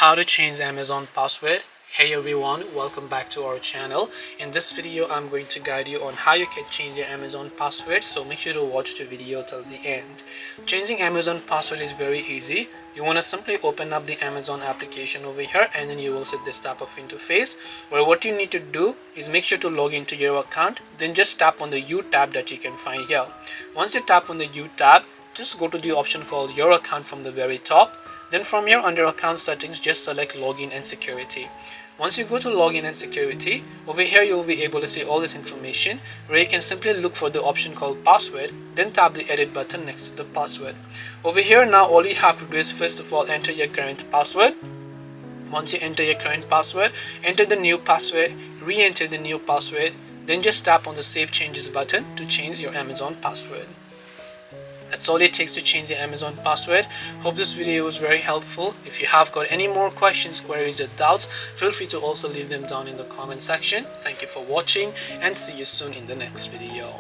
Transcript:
How to change Amazon password. Hey everyone, welcome back to our channel. In this video I'm going to guide you on how you can change your Amazon password, so make sure to watch the video till the end. Changing Amazon password is very easy. You want to simply open up the Amazon application over here, and then you will see this type of interface where what you need to do is make sure to log into your account. Then just tap on the U tab that you can find here. Once you tap on the U tab, just go to the option called your account from the very top. Then from here, under account settings, just select login and security. Once you go to login and security, over here you'll be able to see all this information where you can simply look for the option called password, then tap the edit button next to the password. Over here now, all you have to do is first of all enter your current password. Once you enter your current password, enter the new password, re-enter the new password, then just tap on the save changes button to change your Amazon password. That's all it takes to change the Amazon password. Hope this video was very helpful. If you have got any more questions, queries or doubts, feel free to also leave them down in the comment section. Thank you for watching and see you soon in the next video.